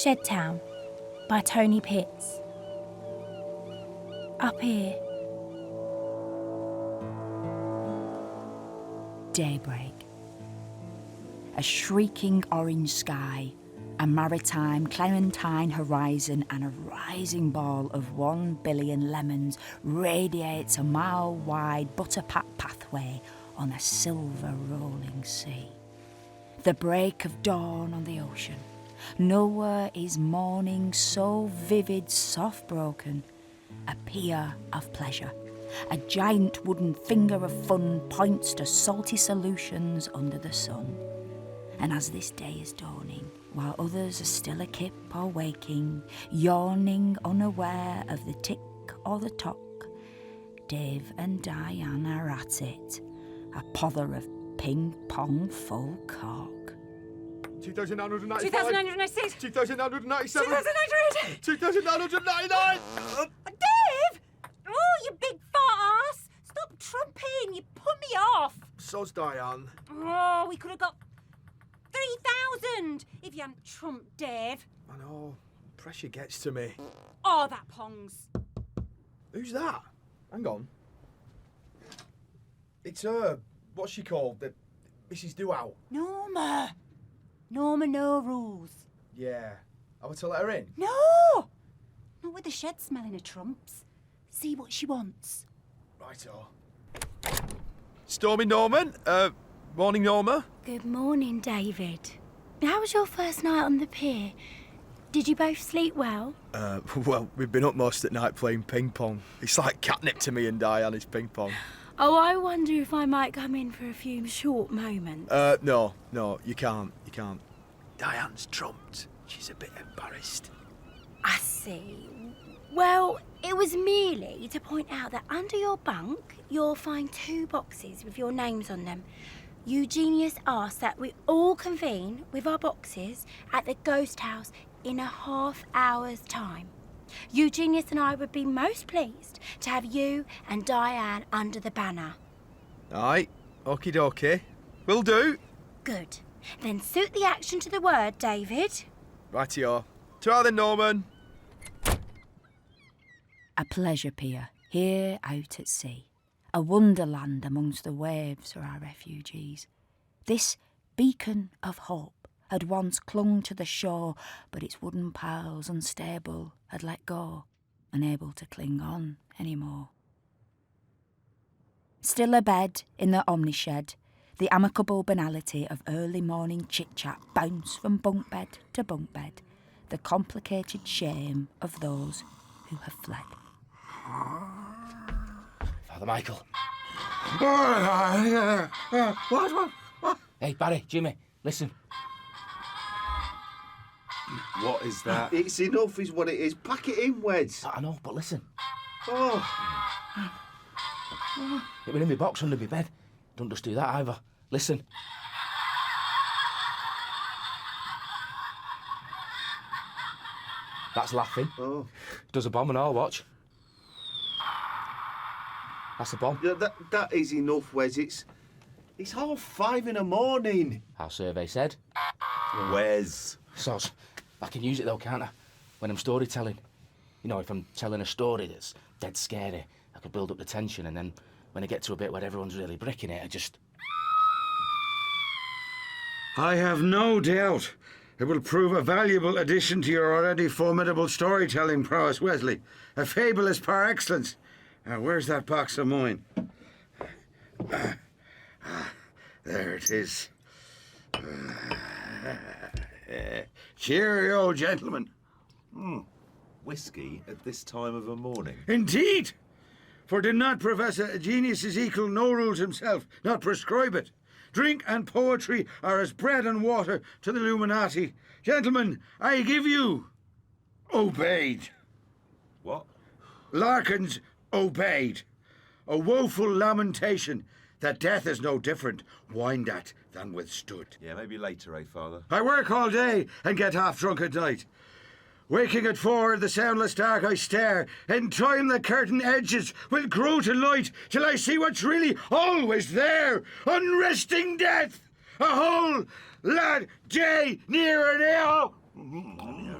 SHEDTOWN by Tony Pitts. Up here. Daybreak. A shrieking orange sky, a maritime clementine horizon and a rising ball of 1 billion lemons radiates a mile-wide butter-pat pathway on a silver rolling sea. The break of dawn on the ocean. Nowhere is morning so vivid, soft-broken. A pier of pleasure. A giant wooden finger of fun points to salty solutions under the sun. And as this day is dawning, while others are still akip or waking, yawning unaware of the tick or the tock, Dave and Diane are at it, a pother of ping-pong full cock. 2,995. 2,996. 2,997. 2,900. 2,999. Dave! Oh, you big fat ass! Stop trumping, you put me off. Soz, Diane. Oh, we could have got 3,000 if you hadn't trumped Dave. I know. Pressure gets to me. Oh, that pongs. Who's that? Hang on. It's what's she called? The Mrs. Do-Out. Norma. Norma, no rules. Yeah. I were to let her in? No! Not with the shed smelling of trumps. See what she wants. Righto. Stormy Norman. Morning, Norma. Good morning, David. How was your first night on the pier? Did you both sleep well? Well, we've been up most at night playing ping pong. It's like catnip to me and Diane, it's ping pong. Oh, I wonder if I might come in for a few short moments. No, you can't. Diane's trumped. She's a bit embarrassed. I see. Well, it was merely to point out that under your bunk, you'll find 2 boxes with your names on them. Eugenius asked that we all convene with our boxes at the ghost house in a half-hour's time. Eugenius and I would be most pleased to have you and Diane under the banner. Aye, okie dokie. Will do. Good. Then suit the action to the word, David. Rightio. Ta-ra then, Norman. A pleasure pier, here out at sea. A wonderland amongst the waves for our refugees. This beacon of hope had once clung to the shore, but its wooden piles, unstable, had let go, unable to cling on anymore. Still abed in the omni-shed, the amicable banality of early morning chit-chat bounced from bunk bed to bunk bed, the complicated shame of those who have fled. Father Michael. What? Hey, Barry, Jimmy, listen. What is that? It's enough is what it is. Pack it in, Weds. I know, but listen. Oh. It was in my box under my bed. Don't just do that either. Listen. That's laughing. Oh. Does a bomb and all, watch. That's a bomb. Yeah, that is enough, Wes. It's 5:30 in the morning. Our survey said. Wes. Soz. I can use it though, can't I? When I'm storytelling. You know, if I'm telling a story that's dead scary, I could build up the tension, and then when I get to a bit where everyone's really bricking it, I just... I have no doubt it will prove a valuable addition to your already formidable storytelling prowess, Wesley. A fabulous par excellence. Where's that box of mine? There it is. Cheerio, gentlemen. Whiskey at this time of a morning. Indeed. For did not Professor Eugenius' equal no rules himself not prescribe it? Drink and poetry are as bread and water to the luminati. Gentlemen, I give you... obeyed. What? Larkins obeyed. A woeful lamentation that death is no different whined at than withstood. Yeah, maybe later, eh, Father? I work all day and get half drunk at night. Waking at 4, the soundless dark I stare. In time the curtain edges will grow to light till I see what's really always there. Unresting death. A whole lot day nearer now. Yeah,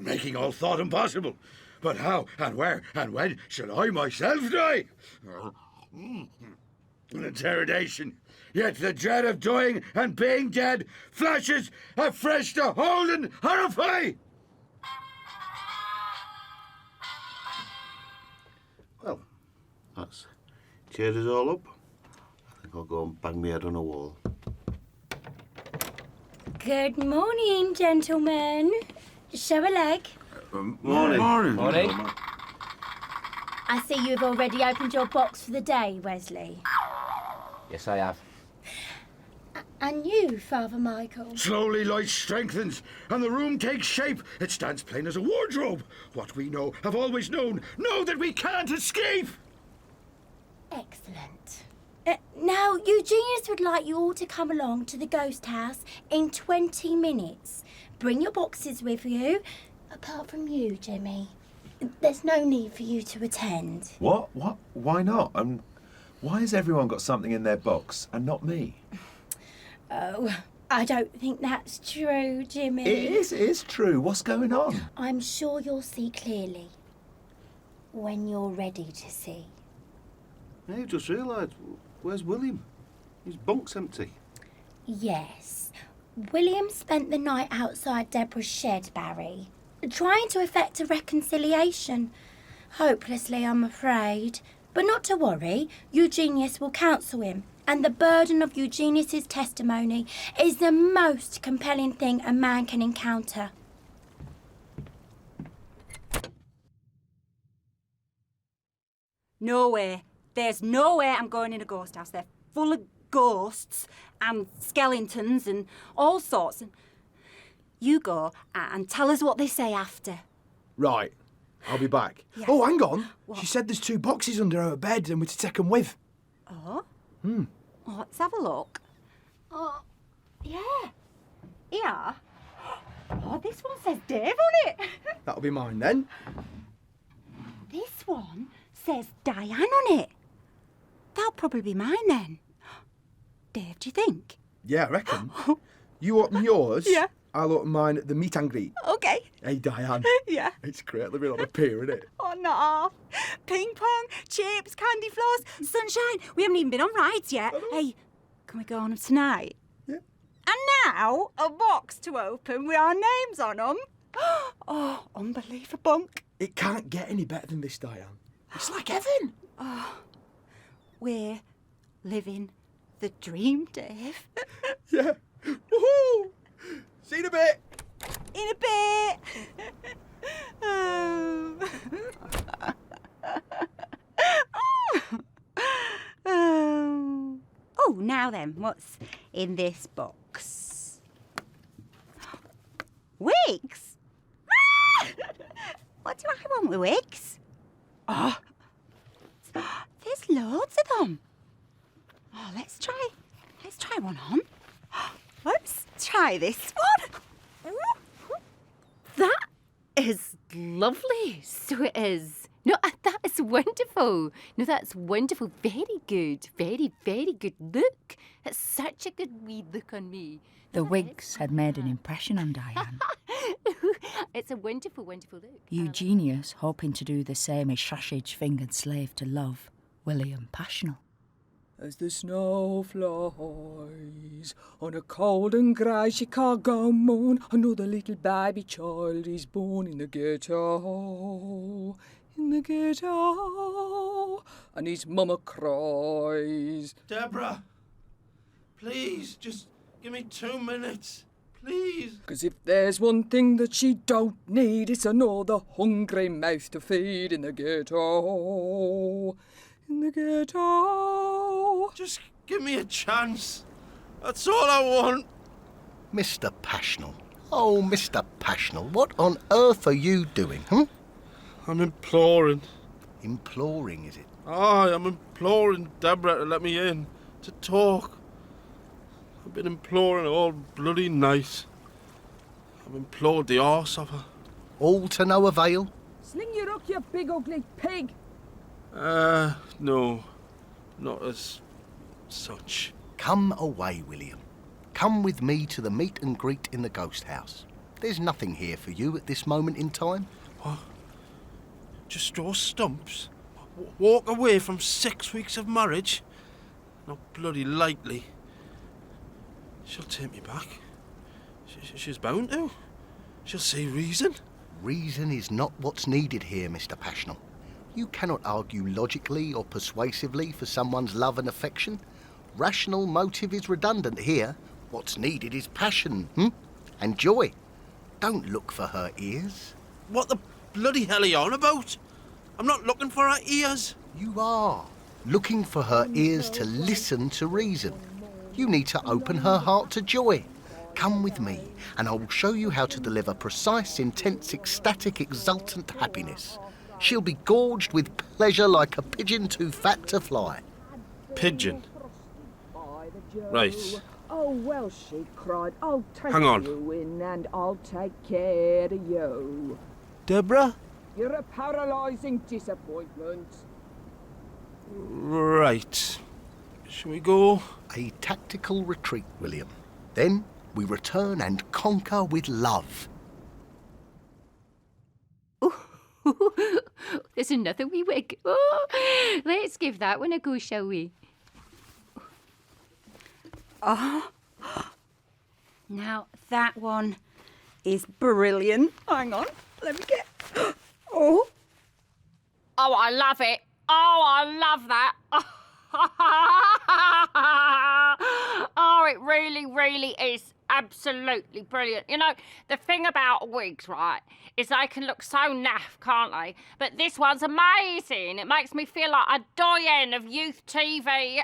making all thought impossible. But how and where and when shall I myself die? An interrogation. Yet the dread of dying and being dead flashes afresh to hold and horrify. Well, that's cheered us all up. I think I'll go and bang my head on a wall. Good morning, gentlemen. Show a leg. Morning. Morning. I see you've already opened your box for the day, Wesley. Yes, I have. And you, Father Michael. Slowly light strengthens, and the room takes shape. It stands plain as a wardrobe. What we know, have always known, know that we can't escape. Excellent. Now, Eugenius would like you all to come along to the ghost house in 20 minutes. Bring your boxes with you, apart from you, Jimmy. There's no need for you to attend. What? Why not? Why has everyone got something in their box and not me? Oh, I don't think that's true, Jimmy. It is true. What's going on? I'm sure you'll see clearly when you're ready to see. Hey, I've just realised, where's William? His bunk's empty. Yes. William spent the night outside Deborah's shed, Barry, trying to effect a reconciliation. Hopelessly, I'm afraid. But not to worry, Eugenius will counsel him, and the burden of Eugenius's testimony is the most compelling thing a man can encounter. No way. There's no way I'm going in a ghost house. They're full of ghosts and skeletons and all sorts. And you go and tell us what they say after. Right. I'll be back. Yeah. Oh, hang on. What? She said there's 2 boxes under her bed and we're to take them with. Oh? Oh, let's have a look. Oh, yeah. Yeah. Oh, this one says Dave on it. That'll be mine then. This one says Diane on it. That'll probably be mine then. Dave, do you think? Yeah, I reckon. You open yours. Yeah. I'll open mine at the meet and greet. Okay. Hey, Diane. Yeah. It's great living on a pier, isn't it? Oh, not half. Ping pong, chips, candy floss, sunshine. We haven't even been on rides yet. Hey, can we go on them tonight? Yeah. And now, a box to open with our names on them. Oh, unbelievable. It can't get any better than this, Diane. It's like heaven. We're living the dream, Dave. Yeah. Woohoo! See you in a bit. In a bit. Oh. Oh, now then, what's in this box? Wigs? What do I want with wigs? Oh, there's loads of them. Oh, let's try one on. Let's try this one. That is lovely. So it is. No, that is wonderful. No, that's wonderful. Very good. Very, very good. Look, it's such a good wee look on me. The wigs had made an impression on Diane. It's a wonderful, wonderful look. Eugenius, hoping to do the same as sausage-fingered slave to love, William Passional. As the snow flies on a cold and grey Chicago moon, another little baby child is born in the ghetto, and his mama cries. Deborah, please, just give me 2 minutes, please. 'Cause if there's one thing that she don't need, it's another hungry mouth to feed in the ghetto. In the ghetto. Just give me a chance. That's all I want. Mr. Passional. Oh, Mr. Passional, what on earth are you doing, I'm imploring. Imploring, is it? Aye, I'm imploring Deborah to let me in, to talk. I've been imploring all bloody night. I've implored the arse of her. All to no avail? Sling your hook, you big ugly pig. No. Not as such. Come away, William. Come with me to the meet and greet in the ghost house. There's nothing here for you at this moment in time. What? Just draw stumps? Walk away from 6 weeks of marriage? Not bloody likely. She'll take me back. She's bound to. She'll see reason. Reason is not what's needed here, Mr. Passional. You cannot argue logically or persuasively for someone's love and affection. Rational motive is redundant here. What's needed is passion, and joy. Don't look for her ears. What the bloody hell are you on about? I'm not looking for her ears. You are. Looking for her ears to listen to reason. You need to open her heart to joy. Come with me, and I will show you how to deliver precise, intense, ecstatic, exultant happiness. She'll be gorged with pleasure like a pigeon too fat to fly. Pigeon? Right. Oh, well, she cried, I'll take Hang on. you in and I'll take care of you. Deborah? You're a paralysing disappointment. Right. Shall we go? A tactical retreat, William. Then we return and conquer with love. There's another wee wig. Oh, let's give that one a go, shall we? Oh, now that one is brilliant. Hang on, let me get... Oh, I love it. Oh, I love that. Oh, it really, really is absolutely brilliant. You know, the thing about wigs, right, is they can look so naff, can't they? But this one's amazing. It makes me feel like a Diane of youth TV.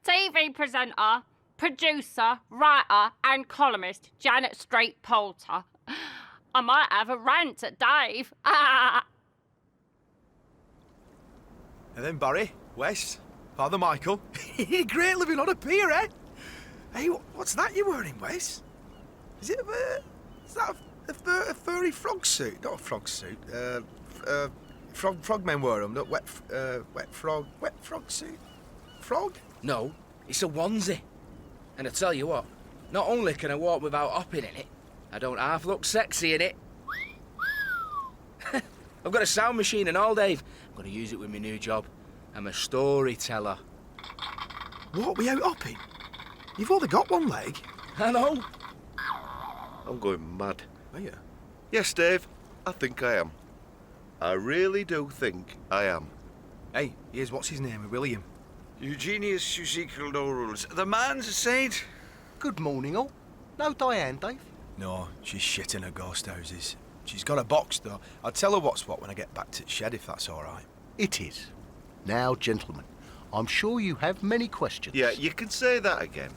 TV presenter, producer, writer and columnist Janet Street Poulter. I might have a rant at Dave. And then Barry, Wes, Father Michael. Great living on a pier, eh? Hey, what's that you're wearing, Wes? Is it is that a furry frog suit? Not a frog suit. Frogmen wear them. Not wet frog suit. Frog? No, it's a onesie. And I tell you what, not only can I walk without hopping in it, I don't half look sexy in it. I've got a sound machine and all, Dave. I'm going to use it with my new job. I'm a storyteller. What, we out hopping? You've only got one leg. I know. I'm going mad. Are you? Yes, Dave, I think I am. I really do think I am. Hey, here's what's his name, William. Eugenius Ezekiel no rules. The man's a saint. Good morning, all. No Diane, Dave? No, she's shit in her ghost houses. She's got a box, though. I'll tell her what's what when I get back to the shed, if that's all right. It is. Now, gentlemen, I'm sure you have many questions. Yeah, you can say that again.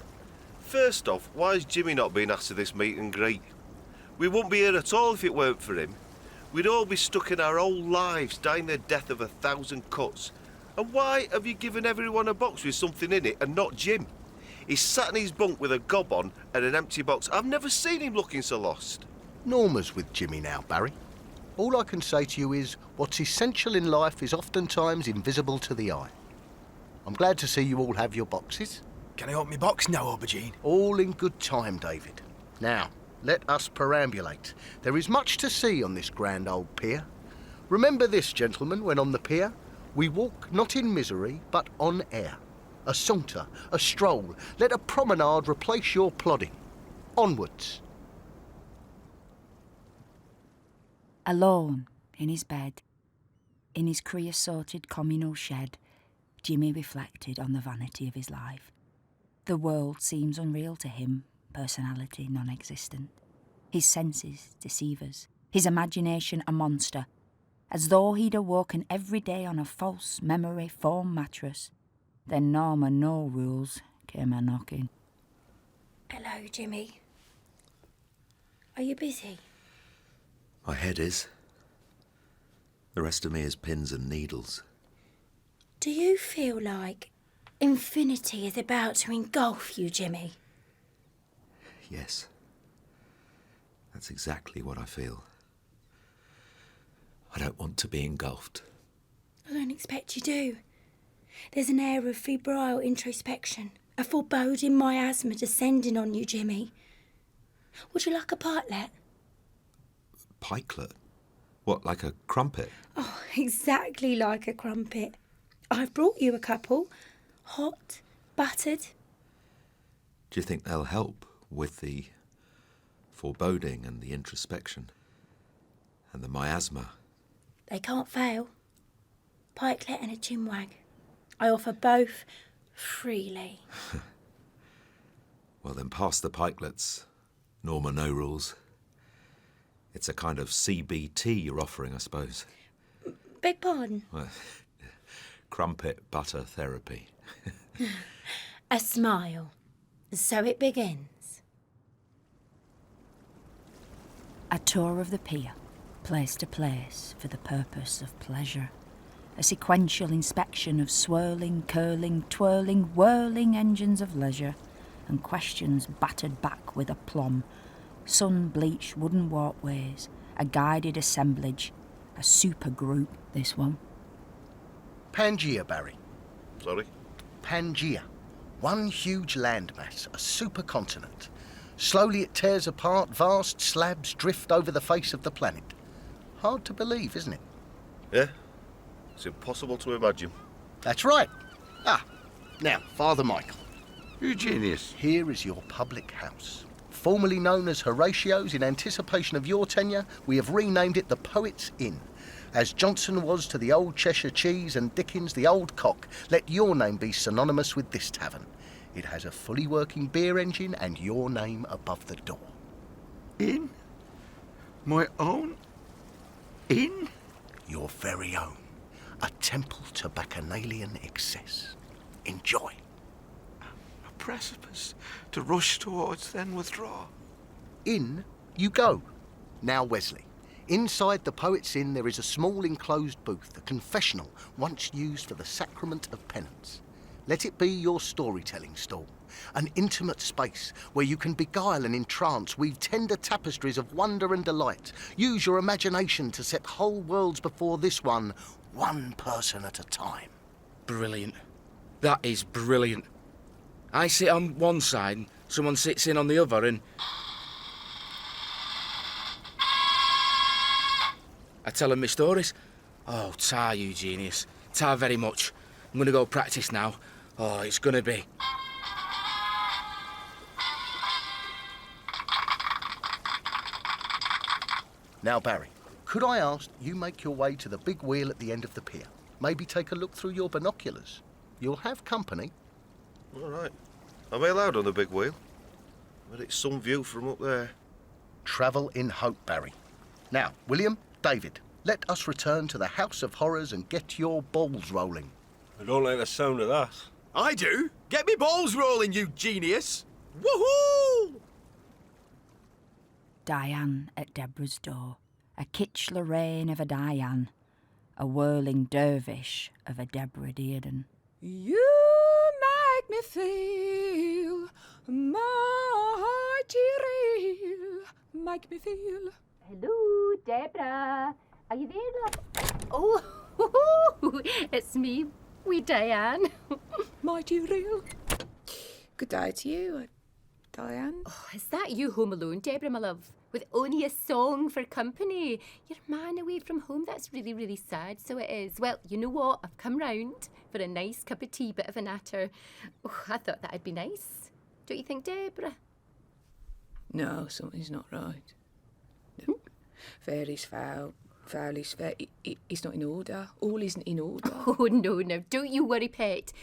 First off, why has Jimmy not been asked to this meet and greet? We wouldn't be here at all if it weren't for him. We'd all be stuck in our old lives, dying the death of 1,000 cuts. And why have you given everyone a box with something in it and not Jim? He's sat in his bunk with a gob on and an empty box. I've never seen him looking so lost. Norma's with Jimmy now, Barry. All I can say to you is what's essential in life is oftentimes invisible to the eye. I'm glad to see you all have your boxes. Can I open my box now, Aubergine? All in good time, David. Now, let us perambulate. There is much to see on this grand old pier. Remember this, gentlemen, when on the pier, we walk not in misery, but on air. A saunter, a stroll, let a promenade replace your plodding. Onwards. Alone, in his bed, in his creosoted communal shed, Jimmy reflected on the vanity of his life. The world seems unreal to him, personality non-existent. His senses deceivers, his imagination a monster, as though he'd awoken every day on a false memory foam mattress. Then Norma No Rules came a-knocking. Hello, Jimmy. Are you busy? My head is. The rest of me is pins and needles. Do you feel like infinity is about to engulf you, Jimmy? Yes. That's exactly what I feel. I don't want to be engulfed. I don't expect you do. There's an air of febrile introspection, a foreboding miasma descending on you, Jimmy. Would you like a pikelet? Pikelet? What, like a crumpet? Oh, exactly like a crumpet. I've brought you a couple. Hot, buttered. Do you think they'll help with the foreboding and the introspection and the miasma? They can't fail. Pikelet and a chinwag. I offer both freely. Well, then pass the pikelets. Norma, no rules. It's a kind of CBT you're offering, I suppose. Beg pardon? Well, crumpet butter therapy. A smile. So it begins. A tour of the pier, place to place for the purpose of pleasure. A sequential inspection of swirling, curling, twirling, whirling engines of leisure, and questions battered back with aplomb. Sun-bleached wooden walkways, a guided assemblage, a super group, this one. Pangea, Barry. Sorry? Pangea. One huge landmass, a supercontinent. Slowly it tears apart, vast slabs drift over the face of the planet. Hard to believe, isn't it? Yeah. It's impossible to imagine. That's right. Now, Father Michael. Eugenius. Here is your public house. Formerly known as Horatio's, in anticipation of your tenure, we have renamed it the Poet's Inn. As Johnson was to the old Cheshire cheese and Dickens the old cock, let your name be synonymous with this tavern. It has a fully working beer engine and your name above the door. Inn? My own inn? Your very own. A temple to bacchanalian excess. Enjoy. A precipice to rush towards, then withdraw. In you go. Now, Wesley. Inside the Poet's Inn there is a small enclosed booth, a confessional once used for the sacrament of penance. Let it be your storytelling stall, an intimate space where you can beguile and entrance, weave tender tapestries of wonder and delight. Use your imagination to set whole worlds before this one person at a time. Brilliant. That is brilliant. I sit on one side and someone sits in on the other and... I tell them my stories. Oh, ta, Eugenius. Ta very much. I'm going to go practice now. Oh, it's going to be... Now, Barry, could I ask you make your way to the big wheel at the end of the pier? Maybe take a look through your binoculars. You'll have company. All right. Am I allowed on the big wheel? But it's some view from up there. Travel in hope, Barry. Now, William, David, let us return to the House of Horrors and get your balls rolling. I don't like the sound of that. I do. Get me balls rolling, you genius. Woohoo! Diane at Deborah's door, a kitsch Lorraine of a Diane, a whirling dervish of a Deborah Dearden. You make me feel mighty real. Make me feel. Hello, Deborah. Are you there, love? Oh, it's me, wee Diane. Mighty real. Good day to you, Diane. Oh, is that you home alone, Deborah, my love? With only a song for company? Your man away from home? That's really, really sad, so it is. Well, you know what? I've come round for a nice cup of tea, bit of a natter. Oh, I thought that'd be nice. Don't you think, Deborah? No, something's not right. No. Fair is foul. Foul is fair. It's not in order. All isn't in order. Oh, no, don't you worry, pet.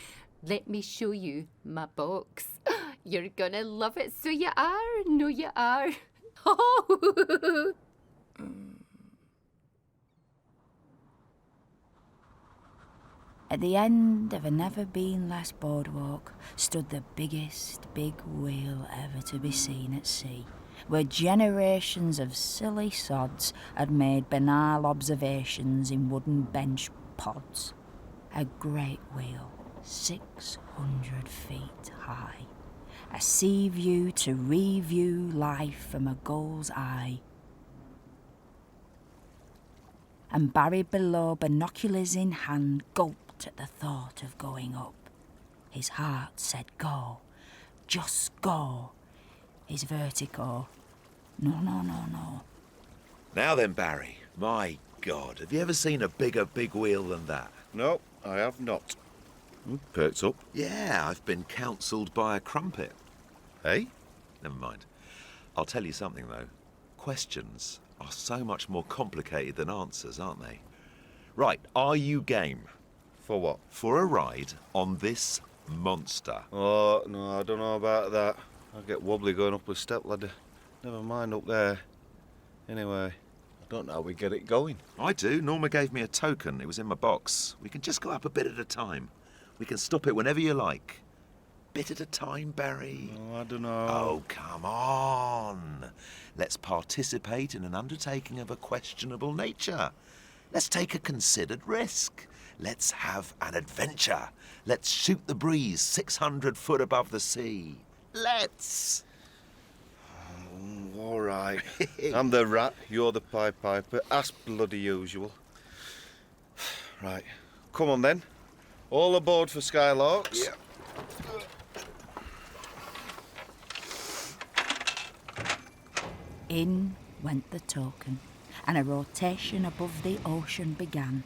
Let me show you my box. You're gonna love it, so you are. No, you are. Oh! At the end of a never-been-less boardwalk stood the biggest big wheel ever to be seen at sea, where generations of silly sods had made banal observations in wooden bench pods. A great wheel, 600 feet high. A sea view to review life from a gull's eye. And Barry below, binoculars in hand, gulped at the thought of going up. His heart said go, just go. His vertigo No. Now then, Barry, my God, have you ever seen a bigger big wheel than that? No, I have not. Perked up. Yeah, I've been counselled by a crumpet. Hey? Never mind. I'll tell you something, though. Questions are so much more complicated than answers, aren't they? Right, are you game? For what? For a ride on this monster. Oh, no, I don't know about that. I get wobbly going up a step ladder. Never mind up there. Anyway, I don't know how we get it going. I do. Norma gave me a token. It was in my box. We can just go up a bit at a time. We can stop it whenever you like. Bit at a time, Barry. Oh, I don't know. Oh, come on. Let's participate in an undertaking of a questionable nature. Let's take a considered risk. Let's have an adventure. Let's shoot the breeze 600 foot above the sea. Let's. All right. I'm the rat, you're the Pied Piper, as bloody usual. Right, come on then. All aboard for Skylarks. Yeah. In went the token, and a rotation above the ocean began.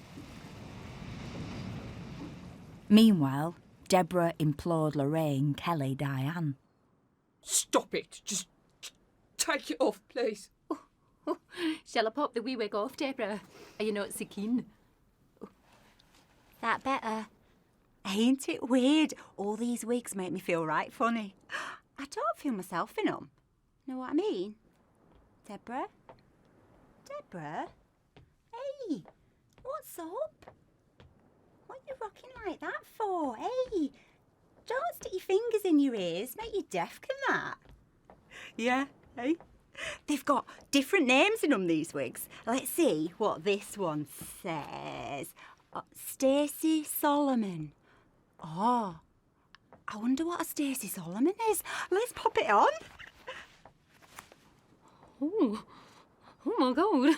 Meanwhile, Deborah implored Lorraine, Kelly, Diane. Stop it. Just take it off, please. Shall I pop the wee wig off, Deborah? Are you not so keen? That better? Ain't it weird? All these wigs make me feel right funny. I don't feel myself in them. Know what I mean? Deborah? Deborah? Hey, what's up? What are you rocking like that for? Hey, don't stick your fingers in your ears. Make you deaf, can that? Yeah, hey? They've got different names in them, these wigs. Let's see what this one says. Stacey Solomon. Oh, I wonder what a Stacey Solomon is. Let's pop it on. Oh my God.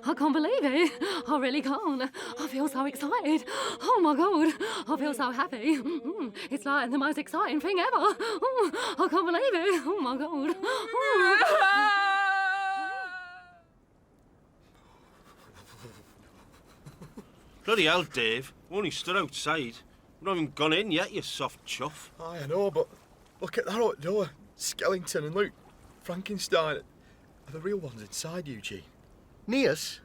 I can't believe it. I really can't. I feel so excited. Oh my God. I feel so happy. It's like the most exciting thing ever. I can't believe it. Oh my God. Bloody hell, Dave. We only stood outside. We've not even gone in yet, you soft chuff. I know, but look at that hot door. Skellington and Luke, Frankenstein. Are the real ones inside, Eugene? Neas,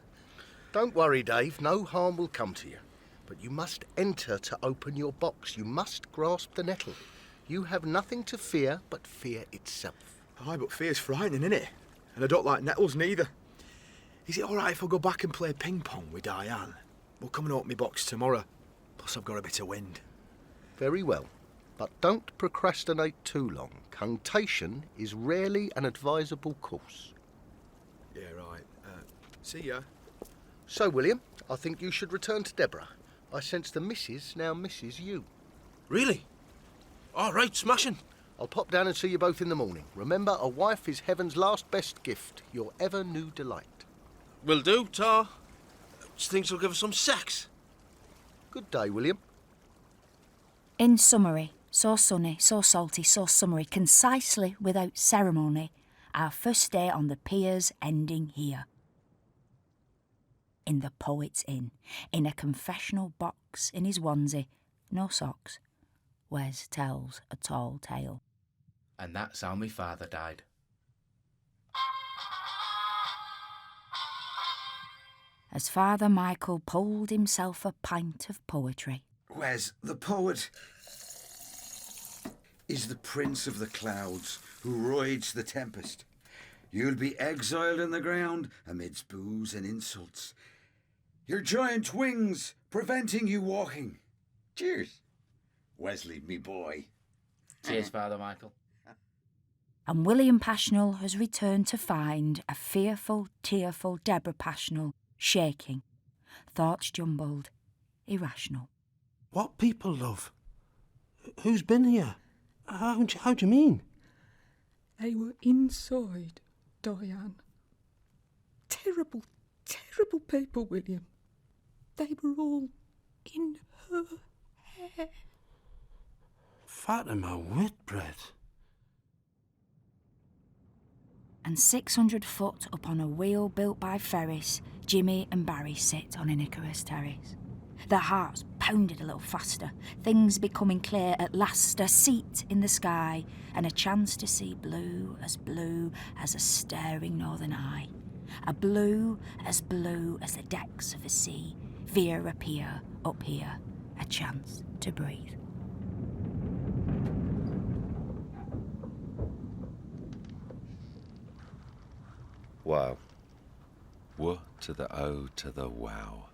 don't worry, Dave. No harm will come to you. But you must enter to open your box. You must grasp the nettle. You have nothing to fear but fear itself. Aye, but fear's frightening, innit? And I don't like nettles neither. Is it all right if I go back and play ping pong with Diane? We'll come and open my box tomorrow. Plus I've got a bit of wind. Very well. But don't procrastinate too long. Cunctation is rarely an advisable course. Yeah, right. See ya. So, William, I think you should return to Deborah. I sense the missus now misses you. Really? All right, smashing. I'll pop down and see you both in the morning. Remember, a wife is heaven's last best gift, your ever new delight. Will do, Tar. Just think she'll give us some sex. Good day, William. In summary, so sunny, so salty, so summery, concisely without ceremony, our first day on the pier's ending here. In the Poet's Inn, in a confessional box, in his onesie, no socks, Wes tells a tall tale. And that's how my father died. As Father Michael pulled himself a pint of poetry. Wes, the poet is the prince of the clouds who rides the tempest. You'll be exiled in the ground amidst boos and insults. Your giant wings preventing you walking. Cheers, Wesley, me boy. Cheers, Father Michael. And William Pashnell has returned to find a fearful, tearful Deborah Pashnell shaking, thoughts jumbled, irrational. What people, love? Who's been here? How do you mean? They were inside, Diane. Terrible, terrible people, William. They were all in her hair. Fatima Whitbread. And 600 foot up on a wheel built by Ferris, Jimmy and Barry sit on an Icarus terrace. Their hearts pounded a little faster, things becoming clear at last, a seat in the sky and a chance to see blue as a staring northern eye. A blue as the decks of a sea, via a pier up here, a chance to breathe. Wow. W to the O to the wow.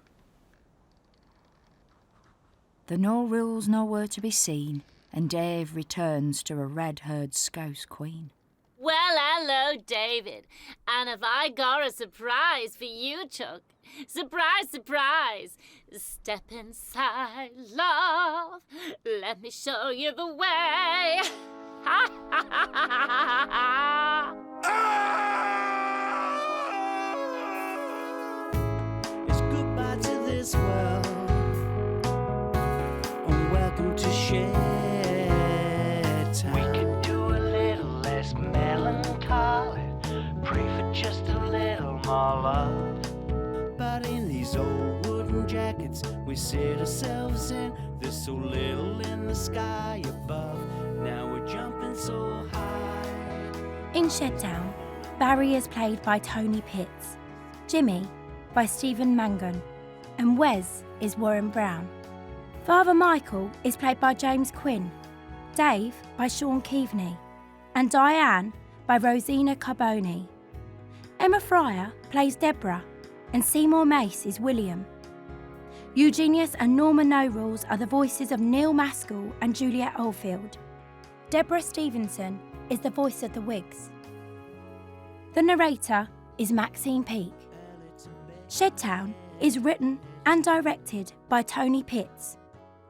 The no rules nowhere to be seen, and Dave returns to a red-haired Scouse queen. Well, hello, David. And have I got a surprise for you, Chuck? Surprise, surprise. Step inside, love. Let me show you the way. Ha, ha, ha, ha, ha, ha. It's goodbye to this world. Welcome to SHEDTOWN. We could do a little less melancholy, pray for just a little more love. But in these old wooden jackets we sit ourselves in, there's so little in the sky above. Now we're jumping so high. In SHEDTOWN, Barry is played by Tony Pitts, Jimmy by Stephen Mangan, and Wes is Warren Brown. Father Michael is played by James Quinn, Dave by Shaun Keaveny, and Diane by Rosina Carbone. Emma Fryer plays Deborah, and Seymour Mace is William. Eugenius and Norma No Rules are the voices of Neil Maskell and Juliet Oldfield. Debra Stephenson is the voice of the Wigs. The narrator is Maxine Peake. SHEDTOWN is written and directed by Tony Pitts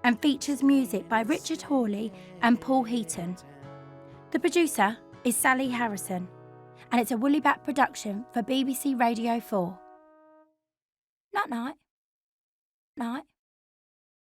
and features music by Richard Hawley and Paul Heaton. The producer is Sally Harrison, and it's a Woollyback production for BBC Radio 4. Night-night. Night.